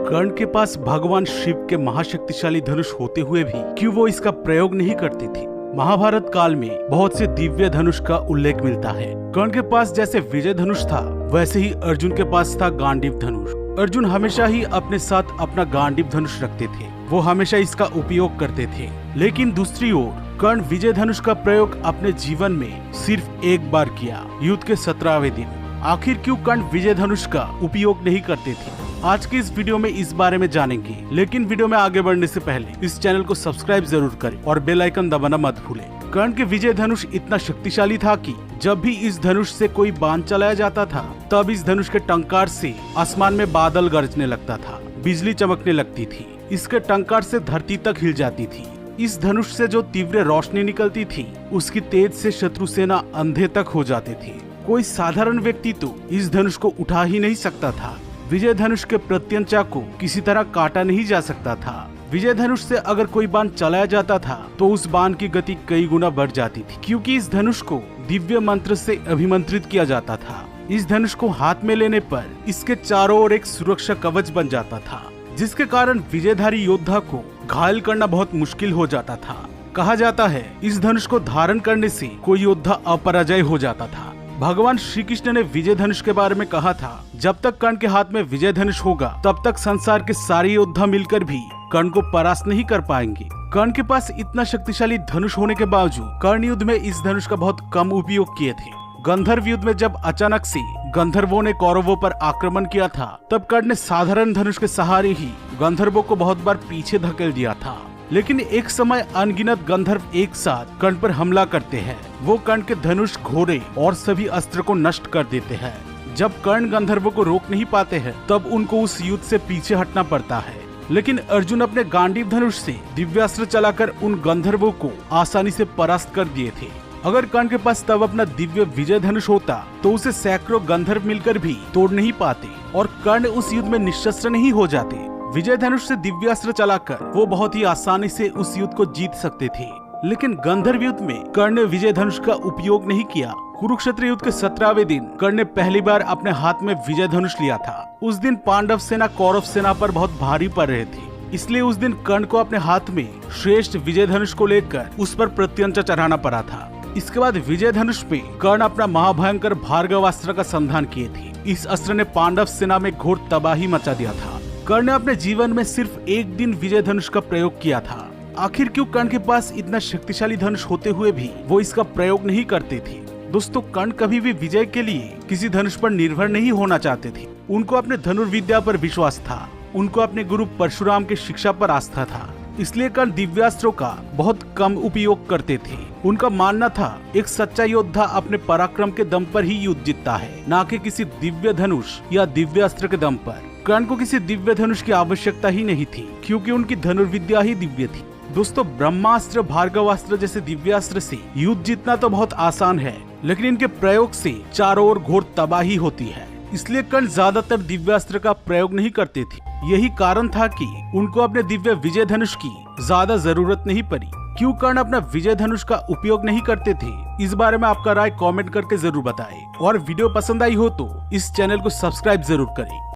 कर्ण के पास भगवान शिव के महाशक्तिशाली धनुष होते हुए भी क्यों वो इसका प्रयोग नहीं करते थे। महाभारत काल में बहुत से दिव्य धनुष का उल्लेख मिलता है। कर्ण के पास जैसे विजय धनुष था, वैसे ही अर्जुन के पास था गांडीव धनुष। अर्जुन हमेशा ही अपने साथ अपना गांडीव धनुष रखते थे, वो हमेशा इसका उपयोग करते थे। लेकिन दूसरी ओर कर्ण विजय धनुष का प्रयोग अपने जीवन में सिर्फ एक बार किया, युद्ध के 17वें दिन। आखिर क्यों कर्ण विजय धनुष का उपयोग नहीं करते थे? आज की इस वीडियो में इस बारे में जानेंगे। लेकिन वीडियो में आगे बढ़ने से पहले इस चैनल को सब्सक्राइब जरूर करें और बेल आइकन दबाना मत भूलें। कर्ण के विजय धनुष इतना शक्तिशाली था कि जब भी इस धनुष से कोई बाण चलाया जाता था, तब इस धनुष के टंकार से आसमान में बादल गरजने लगता था, बिजली चमकने लगती थी, इसके टंकार से धरती तक हिल जाती थी। इस धनुष से जो तीव्र रोशनी निकलती थी, उसकी तेज से शत्रु सेना अंधे तक हो जाते थे। कोई साधारण व्यक्ति तो इस धनुष को उठा ही नहीं सकता था। विजय धनुष के प्रत्यंचा को किसी तरह काटा नहीं जा सकता था। विजय धनुष से अगर कोई बाण चलाया जाता था, तो उस बाण की गति कई गुना बढ़ जाती थी, क्योंकि इस धनुष को दिव्य मंत्र से अभिमंत्रित किया जाता था। इस धनुष को हाथ में लेने पर इसके चारों ओर एक सुरक्षा कवच बन जाता था, जिसके कारण विजयधारी योद्धा को घायल करना बहुत मुश्किल हो जाता था। कहा जाता है, इस धनुष को धारण करने से कोई योद्धा अपराजय हो जाता था। भगवान श्री कृष्ण ने विजय धनुष के बारे में कहा था, जब तक कर्ण के हाथ में विजय धनुष होगा, तब तक संसार के सारे योद्धा मिलकर भी कर्ण को परास्त नहीं कर पाएंगे। कर्ण के पास इतना शक्तिशाली धनुष होने के बावजूद कर्ण युद्ध में इस धनुष का बहुत कम उपयोग किए थे। गंधर्व युद्ध में जब अचानक से गंधर्वों ने कौरवों पर आक्रमण किया था, तब कर्ण ने साधारण धनुष के सहारे ही गंधर्वों को बहुत बार पीछे धकेल दिया था। लेकिन एक समय अनगिनत गंधर्व एक साथ कर्ण पर हमला करते हैं। वो कर्ण के धनुष, घोड़े और सभी अस्त्र को नष्ट कर देते हैं। जब कर्ण गंधर्वों को रोक नहीं पाते हैं, तब उनको उस युद्ध से पीछे हटना पड़ता है। लेकिन अर्जुन अपने गांडीव धनुष से दिव्यास्त्र चलाकर उन गंधर्वों को आसानी से परास्त कर दिए थे। अगर कर्ण के पास तब अपना दिव्य विजय धनुष होता, तो उसे सैकड़ों गंधर्व मिलकर भी तोड़ नहीं पाते और कर्ण उस युद्ध में निशस्त्र नहीं हो जाते। विजय धनुष से दिव्यास्त्र चलाकर वो बहुत ही आसानी से उस युद्ध को जीत सकते थे। लेकिन गंधर्व युद्ध में कर्ण ने विजय धनुष का उपयोग नहीं किया। कुरुक्षेत्र युद्ध के 17वें दिन कर्ण ने पहली बार अपने हाथ में विजय धनुष लिया था। उस दिन पांडव सेना कौरव सेना पर बहुत भारी पड़ रहे थे, इसलिए उस दिन कर्ण को अपने हाथ में श्रेष्ठ विजय धनुष को लेकर उस पर प्रत्यंचा चढ़ाना पड़ा था। इसके बाद विजय धनुष पे कर्ण अपना महाभयंकर भार्गवास्त्र का संधान किए थे। इस अस्त्र ने पांडव सेना में घोर तबाही मचा दिया था। कर्ण ने अपने जीवन में सिर्फ एक दिन विजय धनुष का प्रयोग किया था। आखिर क्यों कर्ण के पास इतना शक्तिशाली धनुष होते हुए भी वो इसका प्रयोग नहीं करते थे? दोस्तों, कर्ण कभी भी विजय के लिए किसी धनुष पर निर्भर नहीं होना चाहते थे। उनको अपने धनुर्विद्या पर विश्वास था, उनको अपने गुरु परशुराम की शिक्षा पर आस्था था। इसलिए कर्ण दिव्यास्त्रों का बहुत कम उपयोग करते थे। उनका मानना था, एक सच्चा योद्धा अपने पराक्रम के दम पर ही युद्ध जीतता है, न कि किसी दिव्य धनुष या दिव्यास्त्र के दम पर। कर्ण को किसी दिव्य धनुष की आवश्यकता ही नहीं थी, क्योंकि उनकी धनुर्विद्या ही दिव्य थी। दोस्तों, ब्रह्मास्त्र, भार्गवास्त्र जैसे दिव्यास्त्र से युद्ध जीतना तो बहुत आसान है, लेकिन इनके प्रयोग से चारों ओर घोर तबाही होती है। इसलिए कर्ण ज्यादातर दिव्यास्त्र का प्रयोग नहीं करते थे। यही कारण था कि उनको अपने दिव्य विजय धनुष की ज्यादा जरूरत नहीं पड़ी। क्यों कर्ण अपना विजय धनुष का उपयोग नहीं करते थे? इस बारे में आपका राय कमेंट करके जरूर बताएं। और वीडियो पसंद आई हो तो इस चैनल को सब्सक्राइब जरूर करें।